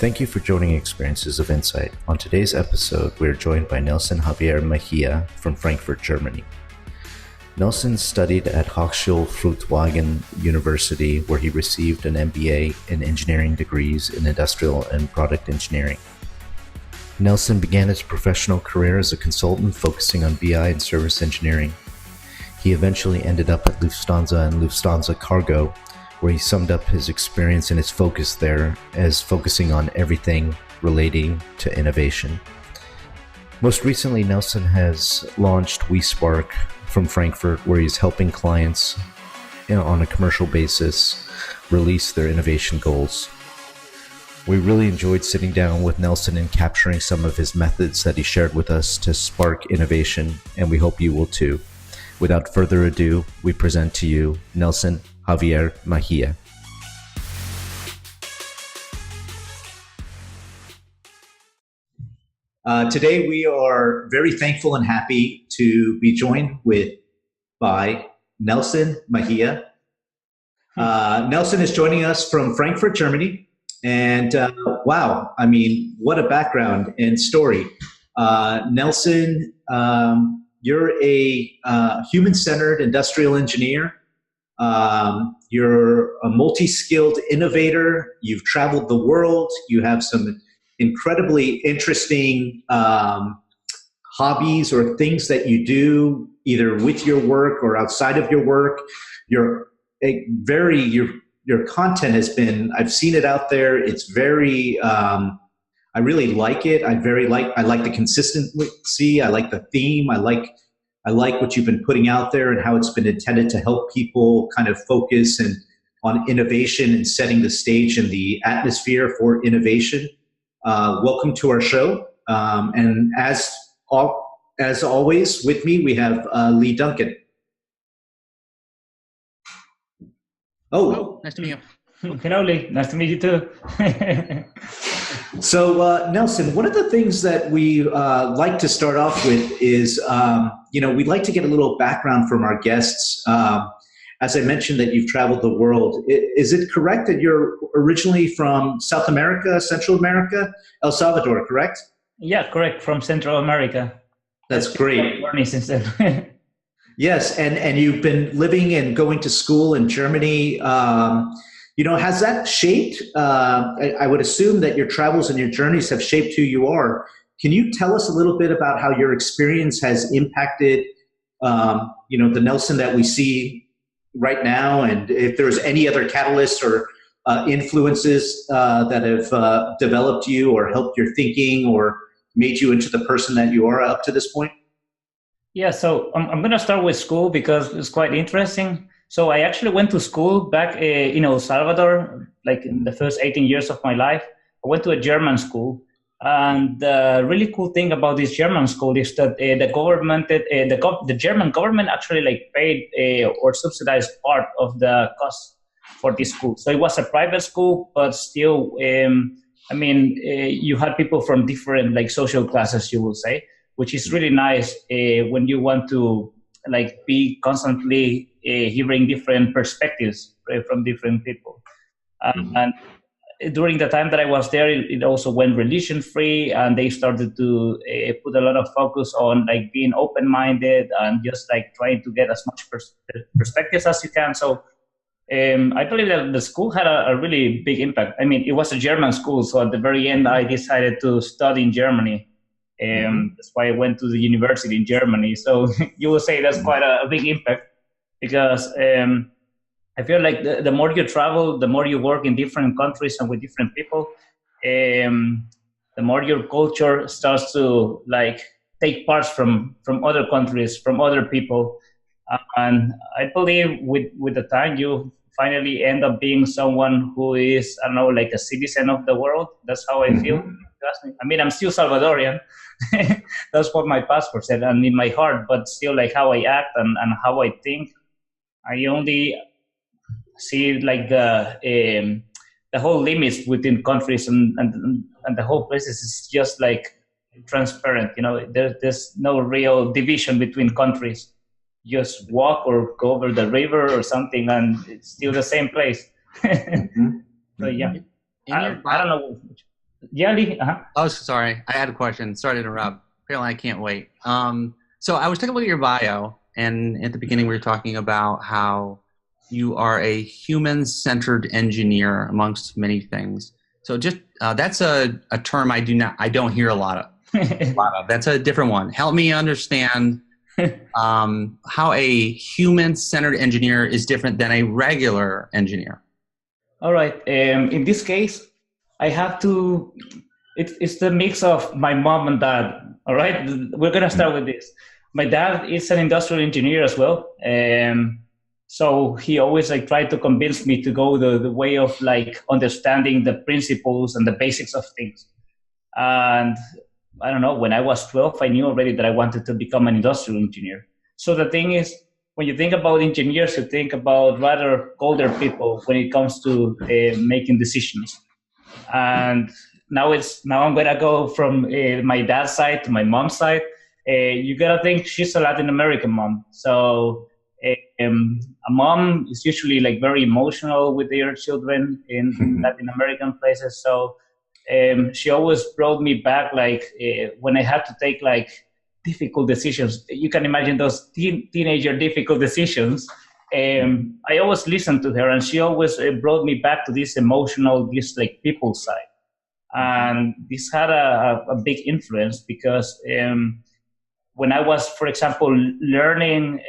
Thank you for joining Experiences of Insight. On today's episode, we are joined by Nelson Javier Mejia from Frankfurt, Germany. Nelson studied at Hochschule Furtwangen University, where he received an MBA in engineering degrees in industrial and product engineering. Nelson began his professional career as a consultant focusing on BI and service engineering. He eventually ended up at Lufthansa and Lufthansa Cargo, where he summed up his experience and his focus there as focusing on everything relating to innovation. Most recently, Nelson has launched weSpark from Frankfurt, where he's helping clients on a commercial basis release their innovation goals. We really enjoyed sitting down with Nelson and capturing some of his methods that he shared with us to spark innovation, and we hope you will too. Without further ado, we present to you Nelson Javier Mejia. Today we are very thankful and happy to be joined by Nelson Mejia. Nelson is joining us from Frankfurt, Germany. And wow, I mean, what a background and story. Nelson, you're a human-centered industrial engineer. You're a multi-skilled innovator. You've traveled the world. You have some incredibly interesting hobbies or things that you do either with your work or outside of your work. Your content has been, I've seen it out there. It's very, I really like it. I like the consistency. I like the theme. I like what you've been putting out there and how it's been intended to help people kind of focus on innovation and setting the stage and the atmosphere for innovation. Welcome to our show. And as always, with me, we have Lee Duncan. Oh, nice to meet you. Hello, Lee. Nice to meet you too. So, Nelson, one of the things that we like to start off with is, we'd like to get a little background from our guests. As I mentioned that you've traveled the world. Is it correct that you're originally from South America, Central America, El Salvador, correct? Yeah, correct. From Central America. That's great. Since then. Yes, and you've been living and going to school in Germany. Has that shaped? I would assume that your travels and your journeys have shaped who you are. Can you tell us a little bit about how your experience has impacted, the Nelson that we see right now, and if there's any other catalysts or influences that have developed you or helped your thinking or made you into the person that you are up to this point? Yeah, so I'm going to start with school because it's quite interesting. So I actually went to school back in El Salvador, like in the first 18 years of my life. I went to a German school. And the really cool thing about this German school is that the German government actually paid or subsidized part of the cost for this school. So it was a private school, but still, you had people from different social classes, you will say, which is really nice when you want to be constantly hearing different perspectives from different people. And during the time that I was there, it also went religion free, and they started to put a lot of focus on being open-minded and just trying to get as much perspectives as you can. So I believe that the school had a really big impact. I mean, it was a German school, so at the very end, I decided to study in Germany. That's why I went to the university in Germany. So you will say that's quite a big impact because I feel like the more you travel, the more you work in different countries and with different people, the more your culture starts to take parts from other countries, from other people. And I believe with the time, you finally end up being someone who is, a citizen of the world. That's how I feel. I mean, I'm still Salvadorian. That's what my passport said, and in my heart, but still how I act and how I think, I only see the whole limits within countries and the whole process is just transparent. There's no real division between countries. Just walk or go over the river or something, and it's still the same place. So yeah, I don't know. Yeah, Lee. Oh, sorry. I had a question. Sorry to interrupt. Apparently, I can't wait. So I was taking a look at your bio, and at the beginning, we were talking about how you are a human-centered engineer amongst many things. So just that's a term I don't hear a lot of. That's a different one. Help me understand how a human-centered engineer is different than a regular engineer. All right. In this case, I have to. It's the mix of my mom and dad. All right. We're gonna start with this. My dad is an industrial engineer as well. So he always like tried to convince me to go the way of like understanding the principles and the basics of things. And I don't know, when I was 12, I knew already that I wanted to become an industrial engineer. So the thing is, when you think about engineers, you think about rather older people when it comes to making decisions. And now I'm gonna go from my dad's side to my mom's side. You gotta think she's a Latin American mom, so a mom is usually like very emotional with their children in Latin American places. So she always brought me back like when I had to take like difficult decisions. You can imagine those teenager difficult decisions. I always listened to her, and she always brought me back to this emotional, this like people side. And this had a big influence because when I was, for example, learning,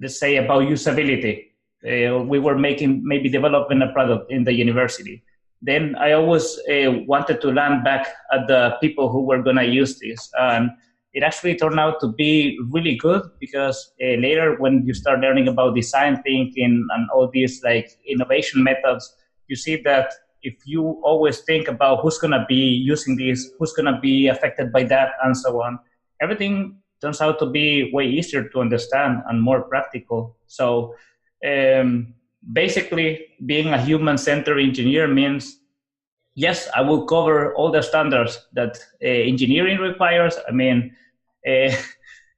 let's say about usability, we were maybe developing a product in the university. Then I always wanted to land back at the people who were going to use this. And it actually turned out to be really good because later when you start learning about design thinking and all these like innovation methods, you see that if you always think about who's going to be using this, who's going to be affected by that, and so on, everything turns out to be way easier to understand and more practical. So basically, being a human-centered engineer means, yes, I will cover all the standards that engineering requires. I mean, if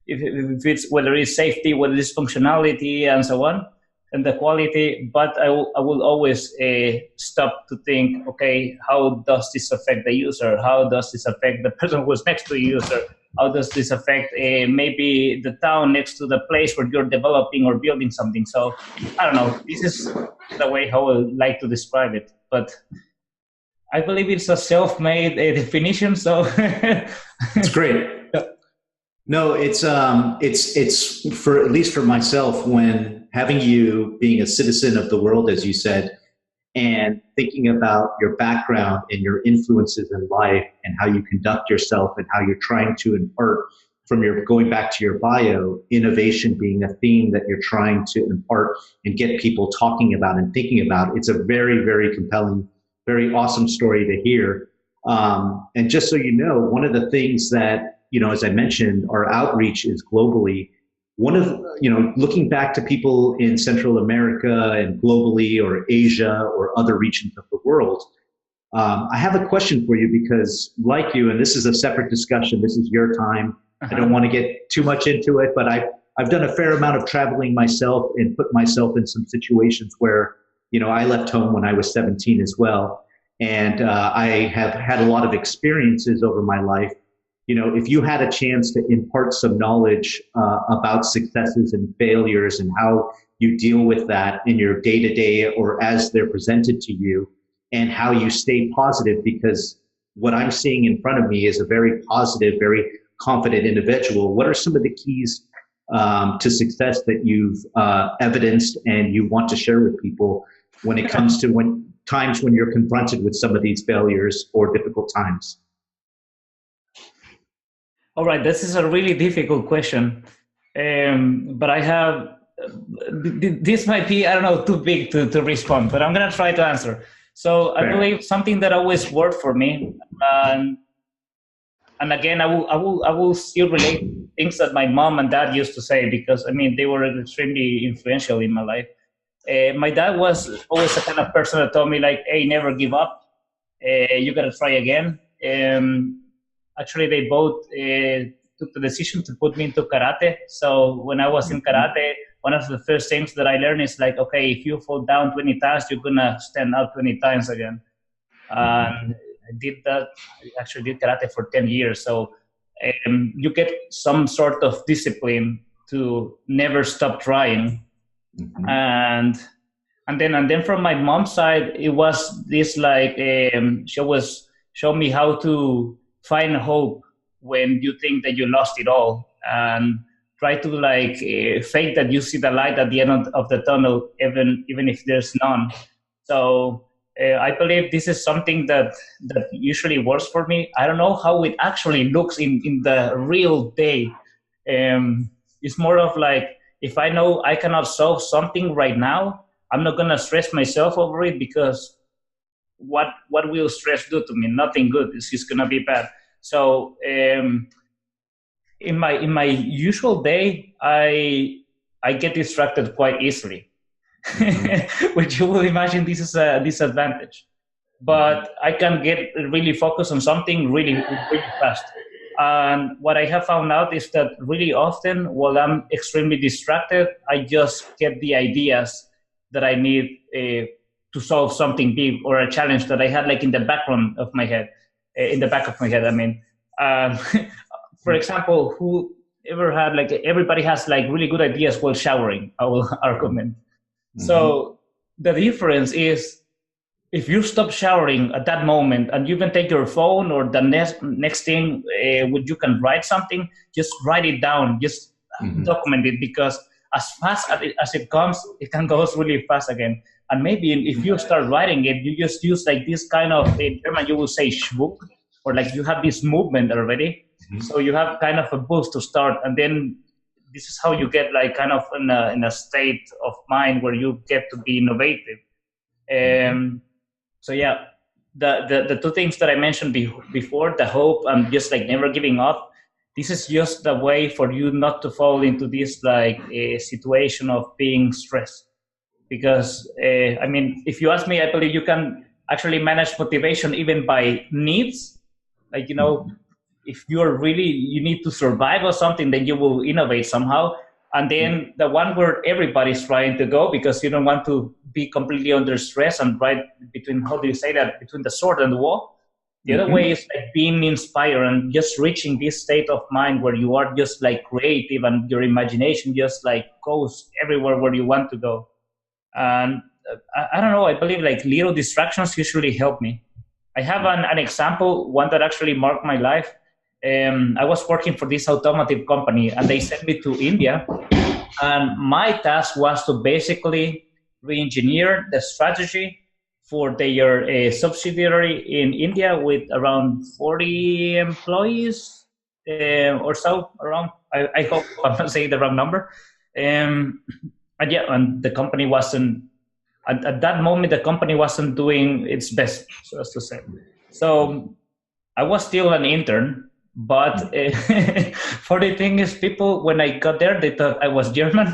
it's whether it's safety, whether it's functionality, and so on, and the quality, but I will always stop to think, okay, how does this affect the user? How does this affect the person who's next to the user? How does this affect maybe the town next to the place where you're developing or building something? So I don't know, this is the way how I like to describe it, but I believe it's a self-made definition, so. It's great. No, it's for, at least for myself, when having you being a citizen of the world, as you said, and thinking about your background and your influences in life and how you conduct yourself and how you're trying to impart from your, going back to your bio, innovation being a theme that you're trying to impart and get people talking about and thinking about. It's a very, very compelling, very awesome story to hear. And just so you know, one of the things that, as I mentioned, our outreach is globally. One of, looking back to people in Central America and globally, or Asia or other regions of the world, I have a question for you because, like you, and this is a separate discussion, this is your time. I don't want to get too much into it, but I've done a fair amount of traveling myself and put myself in some situations where, I left home when I was 17 as well. And I have had a lot of experiences over my life. If you had a chance to impart some knowledge about successes and failures and how you deal with that in your day-to-day or as they're presented to you, and how you stay positive, because what I'm seeing in front of me is a very positive, very confident individual. What are some of the keys to success that you've evidenced and you want to share with people when it comes to times when you're confronted with some of these failures or difficult times? All right, this is a really difficult question, but I have, this might be, I don't know, too big to respond, but I'm going to try to answer. So I believe something that always worked for me, and again, I will still relate things that my mom and dad used to say, because they were extremely influential in my life. My dad was always the kind of person that told me like, hey, never give up. You got to try again. Actually, they both took the decision to put me into karate. So when I was in karate, one of the first things that I learned is like, okay, if you fall down 20 times, you're going to stand up 20 times again. And I did that. I actually did karate for 10 years. So you get some sort of discipline to never stop trying. Mm-hmm. And then from my mom's side, it was this like she was show me how to find hope when you think that you lost it all, and try to like fake that you see the light at the end of the tunnel, even if there's none. So I believe this is something that usually works for me. I don't know how it actually looks in the real day. It's more of like, if I know I cannot solve something right now, I'm not gonna stress myself over it, because what will stress do to me? Nothing good. It's just gonna be bad. So in my usual day, I get distracted quite easily, which you will imagine this is a disadvantage. But I can get really focused on something really fast. And what I have found out is that really often, while I'm extremely distracted, I just get the ideas that I need to solve something big, or a challenge that I had like in the background of my head, in the back of my head. I mean, for example, who ever had like, everybody has like really good ideas while showering, I will argument. Mm-hmm. So the difference is, if you stop showering at that moment and you can take your phone or the next thing, when you can write something, just write it down, just document it, because as fast as it comes, it can go really fast again. And maybe if you start writing it, you just use like this kind of, in German you will say Schwung, or like you have this movement already. Mm-hmm. So you have kind of a boost to start, and then this is how you get like kind of in a state of mind where you get to be innovative. So yeah, the two things that I mentioned before, the hope and just like never giving up, this is just the way for you not to fall into this like a situation of being stressed. Because I mean, if you ask me, I believe you can actually manage motivation even by needs. Like, you know, if you need to survive or something, then you will innovate somehow. And then the one where everybody's trying to go, because you don't want to be completely under stress and right between, how do you say that, between the sword and the wall. The other way is like being inspired and just reaching this state of mind where you are just like creative and your imagination just like goes everywhere where you want to go. And I don't know, I believe like little distractions usually help me. I have an example, one that actually marked my life. I was working for this automotive company, and they sent me to India, and my task was to basically re-engineer the strategy for their subsidiary in India with around 40 employees or so around. I hope I'm not saying the wrong number. And the company wasn't, at that moment, the company wasn't doing its best, so as to say. So I was still an intern. But funny thing is, people, when I got there, they thought I was German.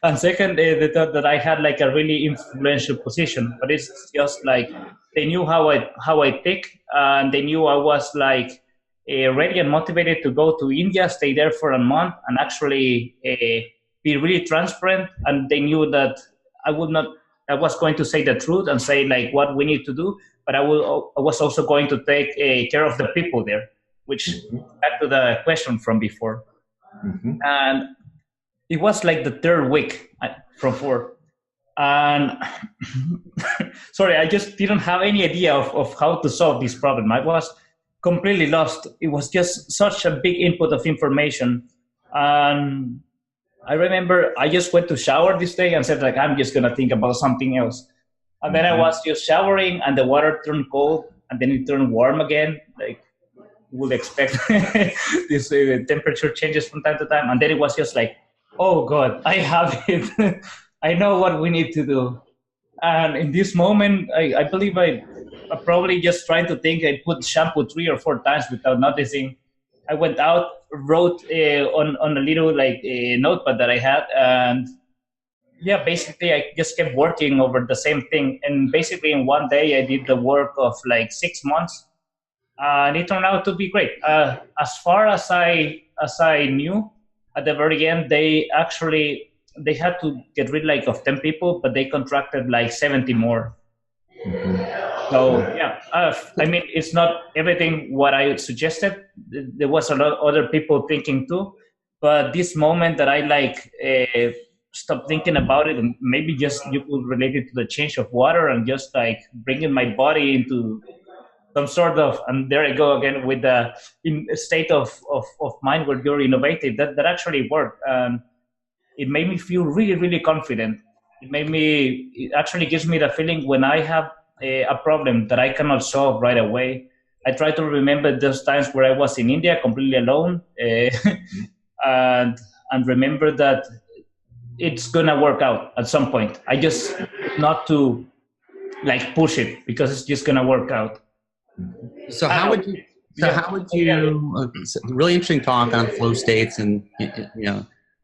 And second, they thought that I had like a really influential position. But it's just like they knew how I think, and they knew I was like ready and motivated to go to India, stay there for a month, and actually be really transparent. And they knew that I was going to say the truth and say like what we need to do. But I was also going to take care of the people there, which back to the question from before. And it was like the third week from 4. And sorry, I just didn't have any idea of how to solve this problem. I was completely lost. It was just such a big input of information. And I remember I just went to shower this day and said like, I'm just going to think about something else. And then I was just showering, and the water turned cold, and then it turned warm again. Like you would expect, this temperature changes from time to time. And then it was just like, oh God, I have it. I know what we need to do. And in this moment, I believe I probably just trying to think. I put shampoo 3 or 4 times without noticing. I went out, wrote on a little like notepad that I had, and yeah, basically I just kept working over the same thing. And basically in one day I did the work of like 6 months, and it turned out to be great. As far as I knew, at the very end, they had to get rid like of 10 people, but they contracted like 70 more. So yeah, I mean, it's not everything what I suggested. There was a lot of other people thinking too, but this moment that I like stop thinking about it, and maybe just you could relate it to the change of water and just like bringing my body into some sort of, and there I go again with the in a state of mind where you're innovative. That actually worked. It made me feel really, really confident. It actually gives me the feeling when I have a problem that I cannot solve right away. I try to remember those times where I was in India completely alone, and remember that it's gonna work out at some point. I just not to like push it because it's just gonna work out. So how would you? So how would you? Really interesting talk on flow states, and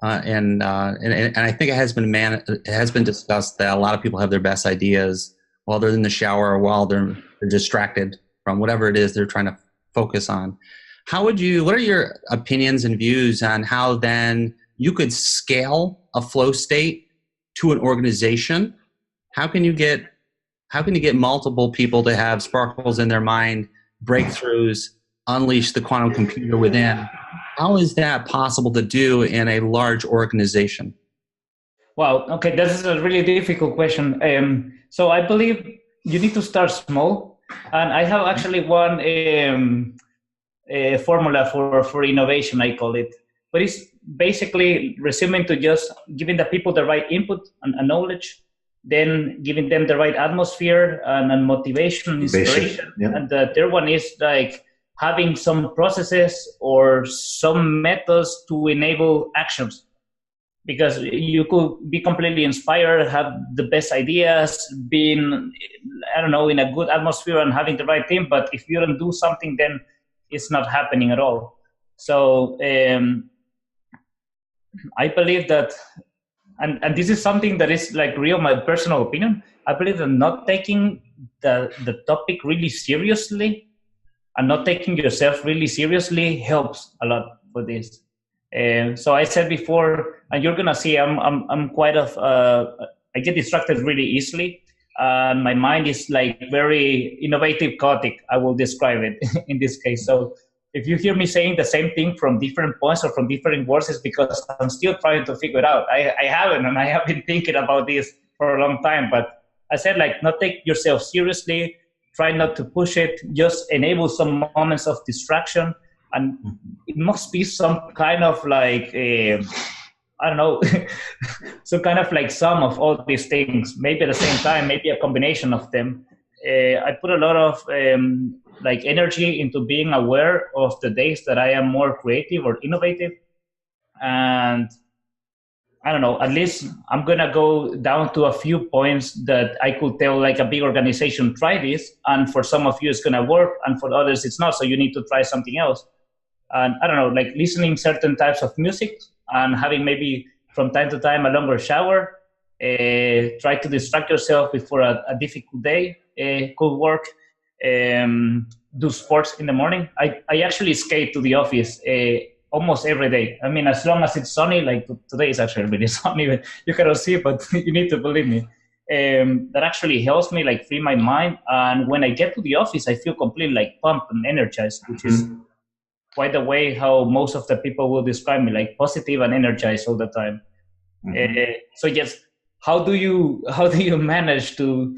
and I think it has been discussed that a lot of people have their best ideas while they're in the shower or while they're distracted from whatever it is they're trying to focus on. What are your opinions and views on how then you could scale a flow state to an organization? How can you get multiple people to have sparkles in their mind, breakthroughs, unleash the quantum computer within? How is that possible to do in a large organization? Wow. Okay, this is a really difficult question. So I believe you need to start small, and I have actually one a formula for innovation, I call it. But it's basically resuming to just giving the people the right input and knowledge, then giving them the right atmosphere and motivation, inspiration. Yeah. And the third one is like having some processes or some methods to enable actions. Because you could be completely inspired, have the best ideas, being, I don't know, in a good atmosphere and having the right team. But if you don't do something, then it's not happening at all. So I believe that, and this is something that is like real, my personal opinion. I believe that not taking the topic really seriously and not taking yourself really seriously helps a lot for this. So I said before, and you're gonna see, I'm quite I get distracted really easily, and my mind is like very innovative, chaotic. I will describe it in this case. So if you hear me saying the same thing from different points or from different words, it's because I'm still trying to figure it out. I haven't, and I have been thinking about this for a long time. But I said, like, not take yourself seriously. Try not to push it. Just enable some moments of distraction. And it must be some kind of like, I don't know, some kind of like sum of all these things, maybe at the same time, maybe a combination of them. I put a lot of like energy into being aware of the days that I am more creative or innovative. And I don't know, at least I'm going to go down to a few points that I could tell like a big organization, try this. And for some of you, it's going to work. And for others, it's not. So you need to try something else. And I don't know, like listening certain types of music and having maybe from time to time a longer shower, try to distract yourself before a difficult day could work. Do sports in the morning. I actually skate to the office almost every day. I mean, as long as it's sunny, like today is actually really sunny, but you cannot see it, but you need to believe me. That actually helps me like free my mind. And when I get to the office, I feel completely like pumped and energized, which is quite the way how most of the people will describe me, like positive and energized all the time. So yes, how do you manage to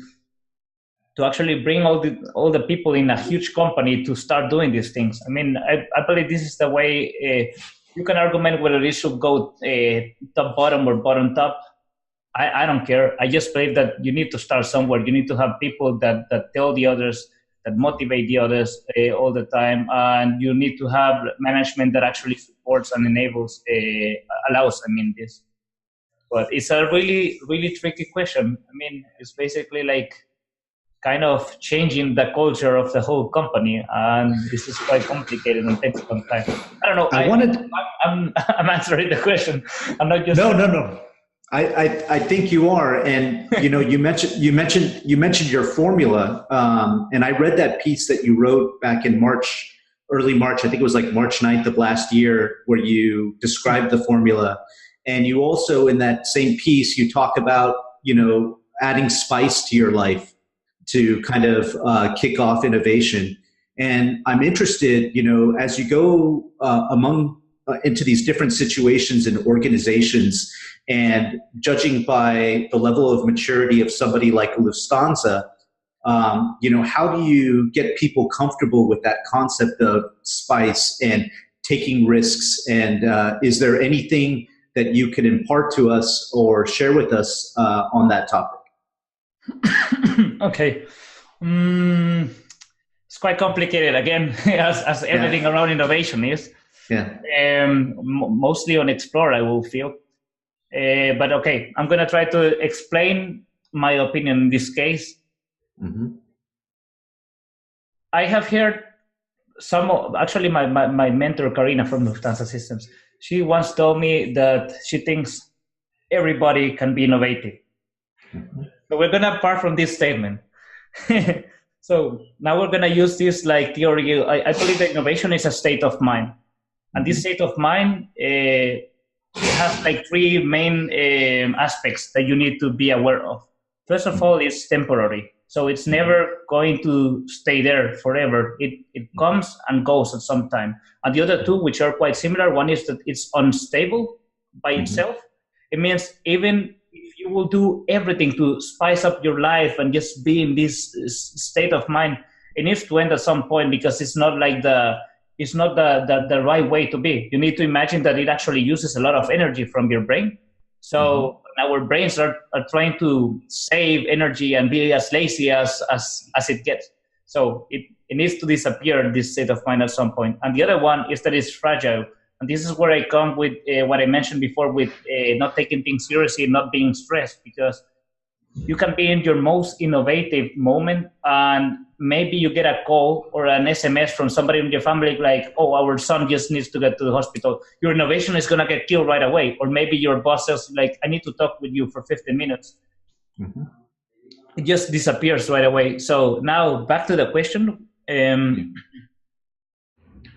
actually bring all the people in a huge company to start doing these things? I mean, I believe this is the way. You can argument whether it should go top bottom or bottom top. I don't care. I just believe that you need to start somewhere. You need to have people that tell the others, that motivate the others all the time, and you need to have management that actually supports and enables, allows. I mean this, but it's a really, really tricky question. I mean, it's basically like kind of changing the culture of the whole company, and this is quite complicated and takes some time. I don't know. I'm answering the question. I'm not just no. I think you are, and you mentioned your formula, and I read that piece that you wrote back in early March. I think it was like March 9th of last year, where you described the formula, and you also in that same piece you talk about adding spice to your life, to kind of kick off innovation. And I'm interested, as you go into these different situations and organizations, and judging by the level of maturity of somebody like Lufthansa, how do you get people comfortable with that concept of spice and taking risks? And is there anything that you can impart to us or share with us on that topic? Okay. It's quite complicated again, as everything around innovation is. Yeah. Mostly on Explore, I will feel. But okay, I'm going to try to explain my opinion in this case. Mm-hmm. I have heard actually my mentor, Karina from Lufthansa Systems, she once told me that she thinks everybody can be innovative. Mm-hmm. So we're going to part from this statement. So now we're going to use this like theory. I believe that innovation is a state of mind. And this state of mind has like three main aspects that you need to be aware of. First of all, it's temporary. So it's never going to stay there forever. It comes and goes at some time. And the other two, which are quite similar, one is that it's unstable by itself. It means even if you will do everything to spice up your life and just be in this state of mind, it needs to end at some point, because it's not like the right way to be. You need to imagine that it actually uses a lot of energy from your brain. So our brains are trying to save energy and be as lazy as it gets. So it needs to disappear, this state of mind, at some point. And the other one is that it's fragile. And this is where I come with what I mentioned before with not taking things seriously, not being stressed, because you can be in your most innovative moment and maybe you get a call or an SMS from somebody in your family like, oh, our son just needs to get to the hospital. Your innovation is going to get killed right away. Or maybe your boss says, like, I need to talk with you for 15 minutes. Mm-hmm. It just disappears right away. So now back to the question.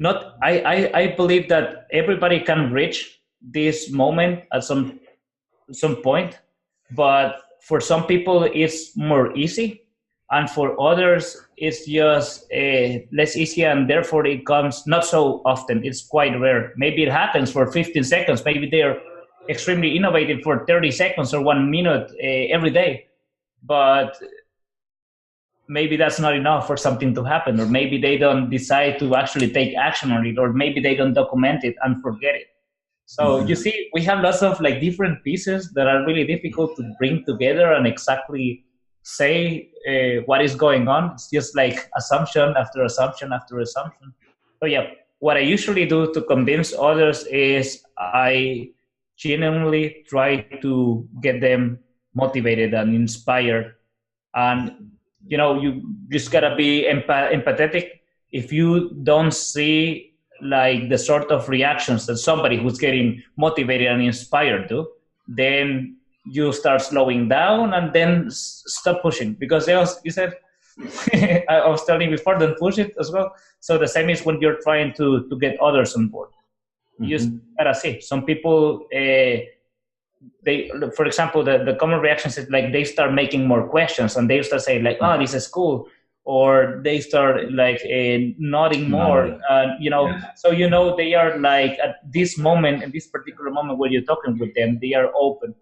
I believe that everybody can reach this moment at some point, but for some people it's more easy, and for others it's just less easy, and therefore it comes not so often. It's quite rare. Maybe it happens for 15 seconds. Maybe they're extremely innovative for 30 seconds or 1 minute every day, but maybe that's not enough for something to happen, or maybe they don't decide to actually take action on it, or maybe they don't document it and forget it. So you see, we have lots of like different pieces that are really difficult to bring together and exactly say what is going on. It's just like assumption after assumption after assumption. So yeah, what I usually do to convince others is I genuinely try to get them motivated and inspired. And you just gotta be empathetic. If you don't see like the sort of reactions that somebody who's getting motivated and inspired do, then you start slowing down and then stop pushing. Because you said, I was telling you before, don't push it as well. So the same is when you're trying to get others on board. You just gotta see. Some people, for example, the common reactions is like they start making more questions and they start saying like, oh, this is cool. Or they start like nodding more, So they are like at this moment, in this particular moment where you're talking with them, they are open.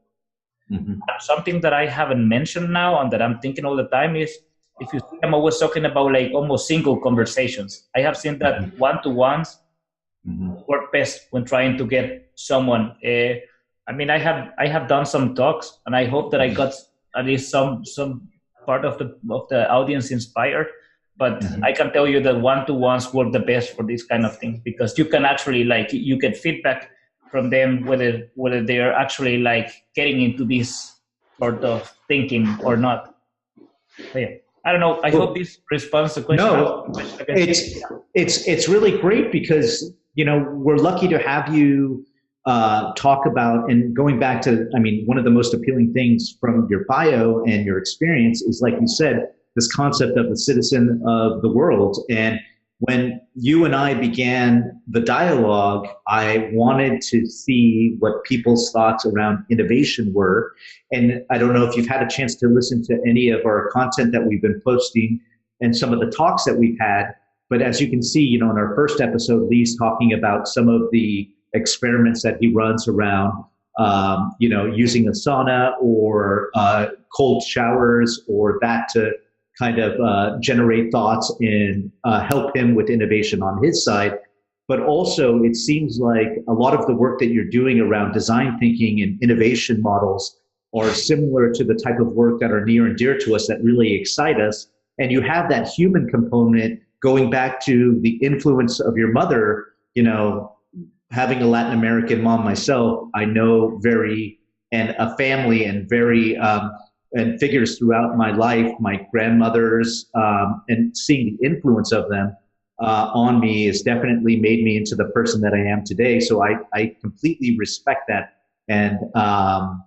Something that I haven't mentioned now and that I'm thinking all the time is, if you see, I'm always talking about like almost single conversations. I have seen that one-to-ones work best when trying to get someone. I have done some talks, and I hope that I got at least some part of the audience inspired. But I can tell you that one-to-ones work the best for this kind of things, because you can actually you get feedback from them whether they are actually like getting into this sort of thinking or not. So, yeah. I don't know. I hope this responds to the question. No, it's really great, because we're lucky to have you talk about, and going back to, one of the most appealing things from your bio and your experience is, like you said, this concept of the citizen of the world. And when you and I began the dialogue, I wanted to see what people's thoughts around innovation were. And I don't know if you've had a chance to listen to any of our content that we've been posting and some of the talks that we've had. But as you can see, in our first episode, Lee's talking about some of the experiments that he runs around, using a sauna or cold showers or that to kind of generate thoughts and help him with innovation on his side. But also, it seems like a lot of the work that you're doing around design thinking and innovation models are similar to the type of work that are near and dear to us that really excite us. And you have that human component going back to the influence of your mother, having a Latin American mom myself, I know and a family and and figures throughout my life, my grandmothers, and seeing the influence of them on me has definitely made me into the person that I am today. So I completely respect that. And I'm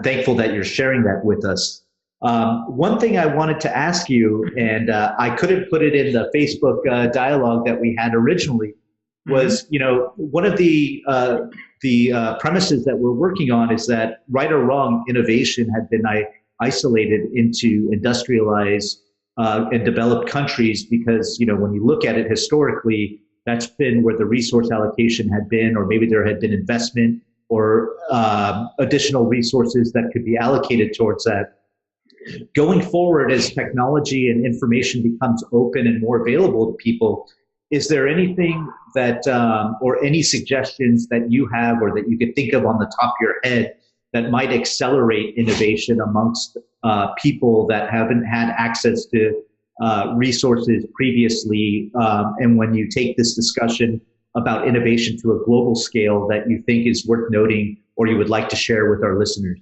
thankful that you're sharing that with us. One thing I wanted to ask you, and I couldn't put it in the Facebook dialogue that we had originally, was, one of the premises that we're working on is that, right or wrong, innovation had been isolated into industrialized and developed countries because, when you look at it historically, that's been where the resource allocation had been, or maybe there had been investment or additional resources that could be allocated towards that. Going forward, as technology and information becomes open and more available to people, is there anything that, or any suggestions that you have or that you could think of on the top of your head that might accelerate innovation amongst people that haven't had access to resources previously? And when you take this discussion about innovation to a global scale that you think is worth noting or you would like to share with our listeners?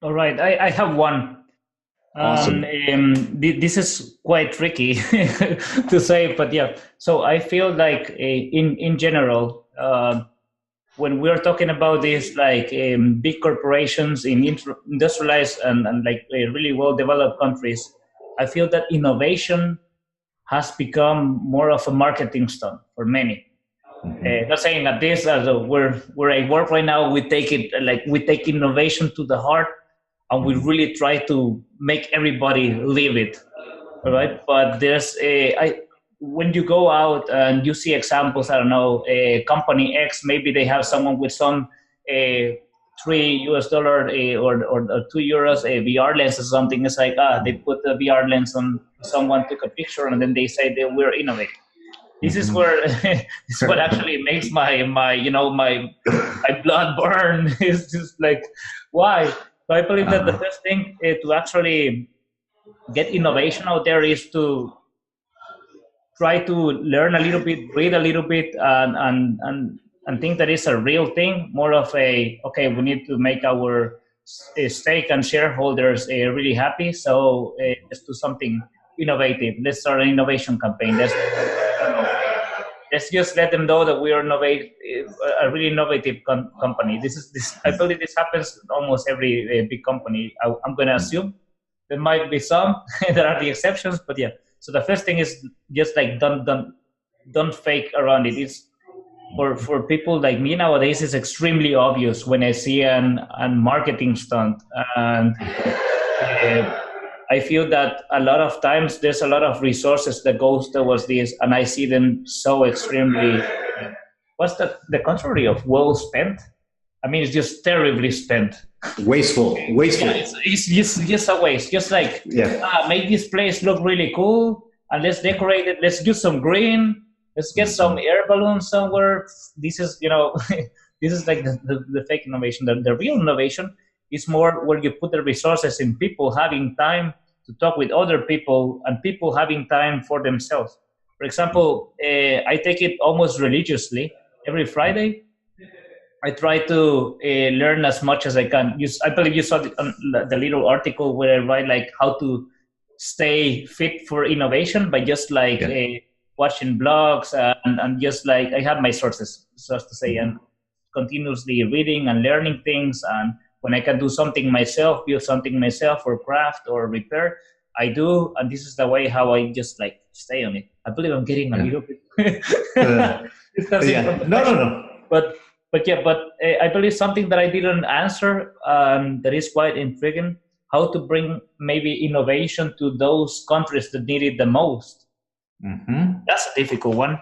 All right, I have one. Awesome. This is quite tricky to say, but yeah. So I feel like in general, when we're talking about this, like big corporations in industrialized and really well-developed countries, I feel that innovation has become more of a marketing stunt for many. Not saying that this, where I work right now, we take innovation to the heart, and we really try to make everybody live it, all right? But when you go out and you see examples, I don't know, company X, maybe they have someone with some $3 or €2 VR lens or something. It's like, they put the VR lens on, someone took a picture, and then they say that we're innovative. This is where this is what actually makes my blood burn. It's just like, why? So I believe that the first thing to actually get innovation out there is to try to learn a little bit, read a little bit, and think that it's a real thing. More of we need to make our stake and shareholders really happy. So let's do something innovative. Let's start an innovation campaign. Let's just let them know that we are a really innovative company. I believe this happens in almost every big company. I'm going to assume there might be some that are the exceptions, but yeah. So the first thing is just like don't fake around it. It's for people like me nowadays. It's extremely obvious when I see an marketing stunt, and I feel that a lot of times there's a lot of resources that goes towards this, and I see them so extremely. What's the contrary of well spent? I mean, it's just terribly spent. Wasteful. Yeah, it's just a waste. Just like make this place look really cool, and let's decorate it. Let's do some green. Let's get some air balloons somewhere. This is this is like the fake innovation. The real innovation is more where you put the resources in people having time to talk with other people and people having time for themselves. For example, I take it almost religiously. Every Friday, I try to learn as much as I can. I believe you saw the little article where I write like how to stay fit for innovation by just watching blogs and just like I have my sources, so to say, and continuously reading and learning things. And when I can do something myself, build something myself, or craft or repair, I do, and this is the way how I just like stay on it. I believe I'm getting a little bit. No. But I believe something that I didn't answer that is quite intriguing: how to bring maybe innovation to those countries that need it the most. That's a difficult one.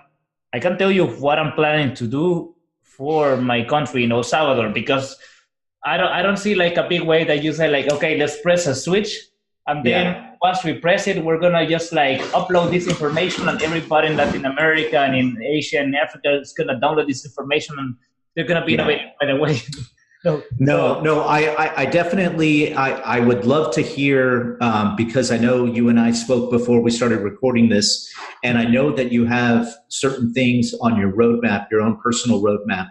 I can tell you what I'm planning to do for my country in El Salvador, because I don't see like a big way that you say like, okay, let's press a switch, and then once we press it, we're gonna just like upload this information, and everybody in Latin America and in Asia and Africa is gonna download this information, and they're gonna be innovative by the way. No. I definitely, I would love to hear, because I know you and I spoke before we started recording this, and I know that you have certain things on your roadmap, your own personal roadmap,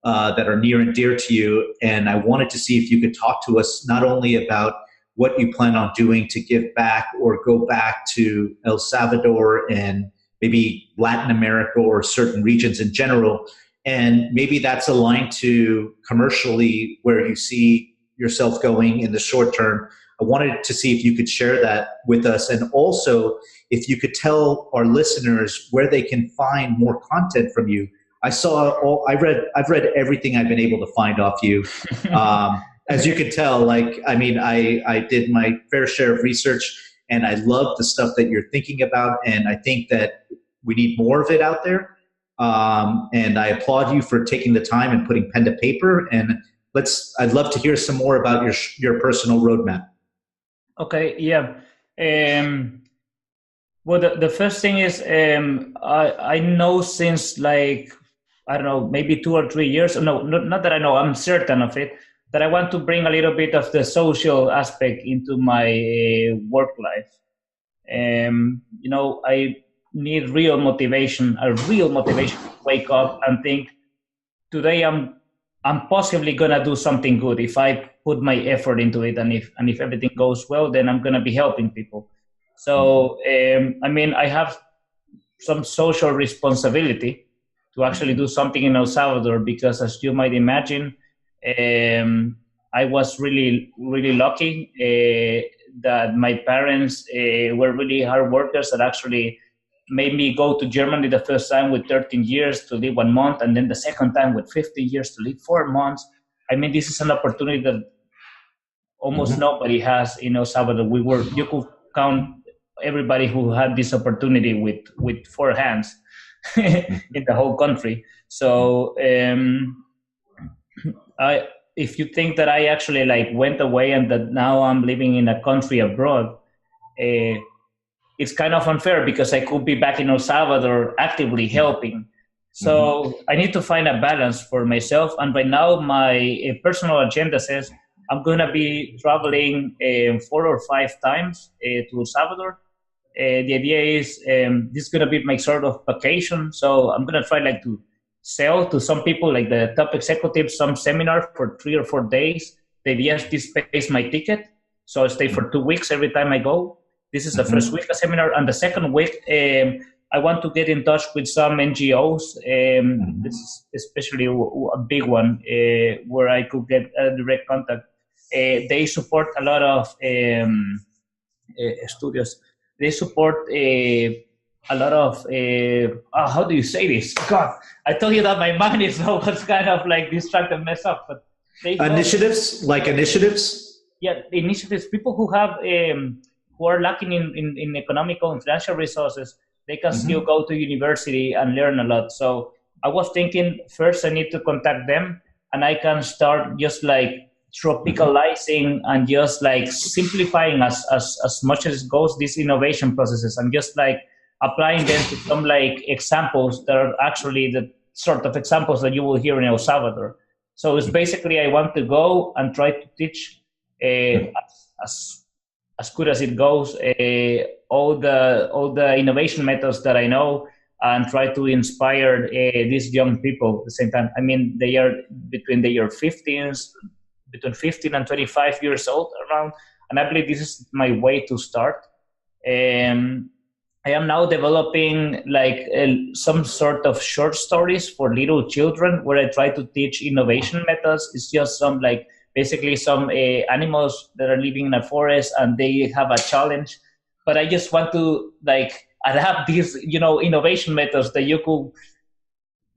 that are near and dear to you. And I wanted to see if you could talk to us not only about what you plan on doing to give back or go back to El Salvador and maybe Latin America or certain regions in general, and maybe that's aligned to commercially where you see yourself going in the short term. I wanted to see if you could share that with us, and also if you could tell our listeners where they can find more content from you. I've read everything I've been able to find off you. As you can tell, like, I mean, I did my fair share of research, and I love the stuff that you're thinking about, and I think that we need more of it out there. And I applaud you for taking the time and putting pen to paper. And I'd love to hear some more about your personal roadmap. Okay, yeah. Well, the first thing is I know since like, I don't know, maybe 2 or 3 years. No, not that I know, I'm certain of it, that I want to bring a little bit of the social aspect into my work life. I need real motivation to wake up and think, today I'm possibly gonna do something good if I put my effort into it, and if everything goes well, then I'm gonna be helping people. So I have some social responsibility to actually do something in El Salvador, because as you might imagine, I was really, really lucky that my parents were really hard workers that actually made me go to Germany the first time with 13 years to live 1 month, and then the second time with 15 years to live 4 months. I mean, this is an opportunity that almost nobody has in El Salvador. You could count everybody who had this opportunity with 4 hands in the whole country. So if you think that I actually like went away and that now I'm living in a country abroad, it's kind of unfair, because I could be back in El Salvador actively helping. So I need to find a balance for myself. And right now my personal agenda says I'm going to be traveling 4 or 5 times to El Salvador. The idea is this is going to be my sort of vacation. So I'm going to try like to sell to some people, like the top executives, some seminar for 3 or 4 days. The idea is this pays my ticket. So I stay for 2 weeks every time I go. This is the first week of seminar. And the second week, I want to get in touch with some NGOs. This is especially a big one where I could get a direct contact. They support a lot of studios. They support a lot of, how do you say this? God, I told you that my mind is always kind of like distracted, mess up. But initiatives. Yeah, initiatives. People who have who are lacking in economical and financial resources, they can still go to university and learn a lot. So I was thinking, first I need to contact them, and I can start just like tropicalizing and just like simplifying as much as it goes these innovation processes, and just like applying them to some like examples that are actually the sort of examples that you will hear in El Salvador. So it's basically I want to go and try to teach as good as it goes all the innovation methods that I know, and try to inspire these young people at the same time. I mean, they are between 15 and 25 years old around, and I believe this is my way to start. I am now developing like some sort of short stories for little children where I try to teach innovation methods. It's just some like basically some animals that are living in a forest, and they have a challenge but I just want to like adapt these, innovation methods that you could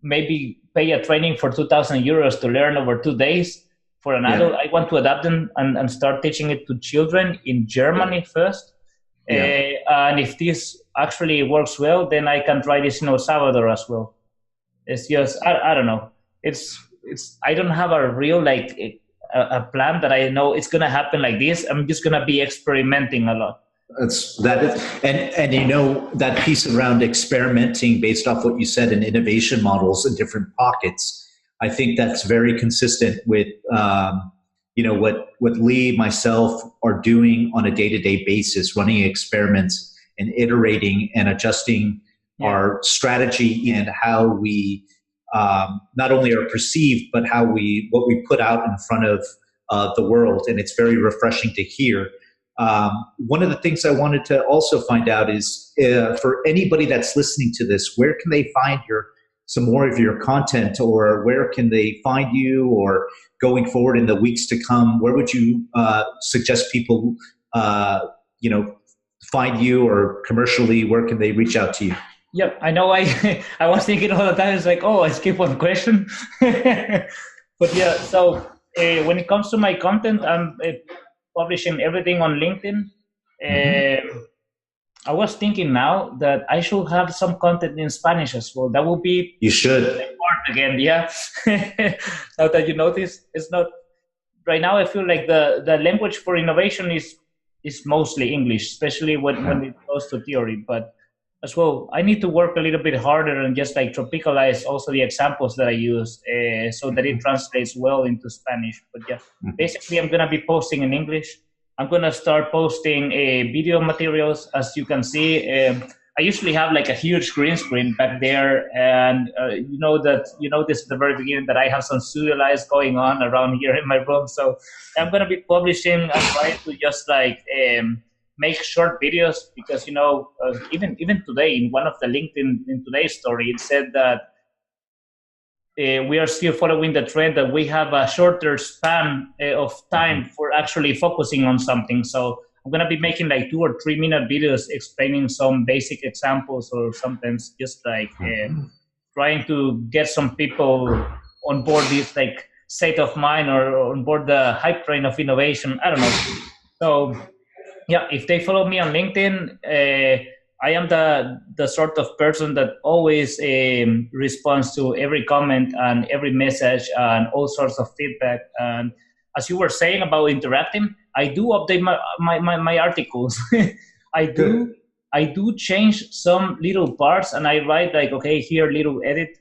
maybe pay a training for 2,000 euros to learn over 2 days for an adult. I want to adapt them and start teaching it to children in Germany first. And if this actually works well, then I can try this in El Salvador as well. It's just, I don't know. I don't have a real, like, a plan that I know it's going to happen like this. I'm just going to be experimenting a lot. And that piece around experimenting based off what you said in innovation models in different pockets, I think that's very consistent with, what Lee, myself are doing on a day-to-day basis, running experiments and iterating and adjusting our strategy and how we not only are perceived, but what we put out in front of the world. And it's very refreshing to hear. One of the things I wanted to also find out is for anybody that's listening to this, where can they find some more of your content, or where can they find you, or going forward in the weeks to come, where would you suggest people, find you, or commercially, where can they reach out to you? Yeah, I know. I was thinking all the time, it's like, I skip one question. But yeah, so when it comes to my content, I'm publishing everything on LinkedIn. I was thinking now that I should have some content in Spanish as well. That would be... You should. Again, yeah. Now that you notice, it's not... Right now, I feel like the language for innovation is mostly English, especially when it goes to theory. But as well, I need to work a little bit harder and just like tropicalize also the examples that I use so that it translates well into Spanish. But yeah, basically I'm going to be posting in English. I'm going to start posting video materials. As you can see, I usually have like a huge green screen back there. And you noticed at the very beginning that I have some studio lights going on around here in my room. So I'm going to be publishing and trying to just like make short videos, because even today in one of the LinkedIn in today's story, it said that we are still following the trend that we have a shorter span of time for actually focusing on something. So I'm going to be making like 2 or 3 minute videos explaining some basic examples, or sometimes just like trying to get some people on board this like state of mind, or on board the hype train of innovation. I don't know. So yeah, if they follow me on LinkedIn, I am the sort of person that always responds to every comment and every message and all sorts of feedback. And as you were saying about interacting, I do update my articles. I do change some little parts, and I write like, okay, here little edit,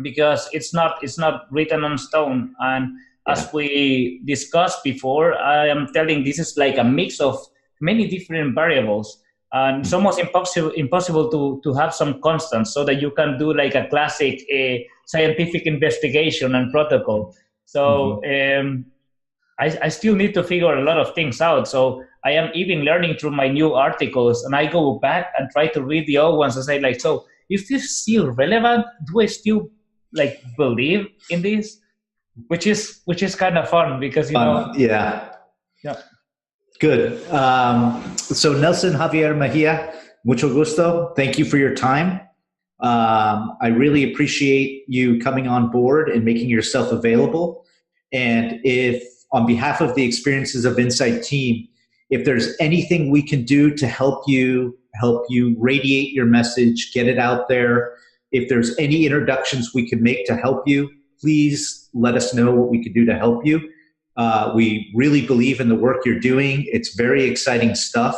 because it's not written on stone. And as we discussed before, I am telling this is like a mix of many different variables, and it's almost impossible to have some constants so that you can do like a classic scientific investigation and protocol. So I still need to figure a lot of things out. So I am even learning through my new articles, and I go back and try to read the old ones and say like, so is this still relevant? Do I still like believe in this? Which is kind of fun, because yeah. Good. So Nelson Javier Mejia, mucho gusto. Thank you for your time. I really appreciate you coming on board and making yourself available. And if on behalf of the Experiences of Insight team, if there's anything we can do to help you radiate your message, get it out there, if there's any introductions we can make to help you, please let us know what we could do to help you. We really believe in the work you're doing. It's very exciting stuff.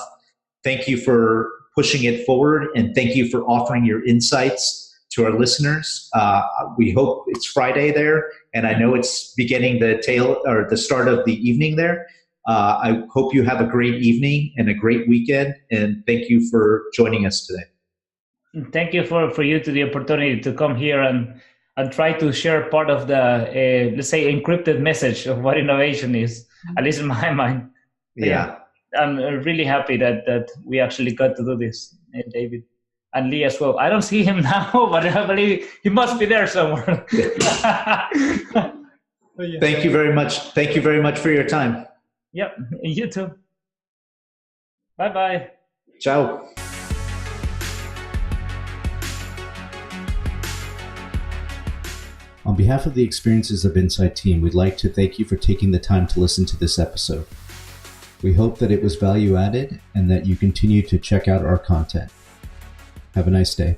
Thank you for pushing it forward, and thank you for offering your insights to our listeners. We hope it's Friday there, and I know it's beginning the start of the evening there. I hope you have a great evening and a great weekend, and thank you for joining us today. Thank you for the opportunity to come here and try to share part of the, let's say, encrypted message of what innovation is, at least in my mind. Yeah. I'm really happy that we actually got to do this, David. And Lee as well. I don't see him now, but I believe he must be there somewhere. Thank you very much. Thank you very much for your time. Yep, you too. Bye-bye. Ciao. On behalf of the Experiences of Insight team, we'd like to thank you for taking the time to listen to this episode. We hope that it was value added and that you continue to check out our content. Have a nice day.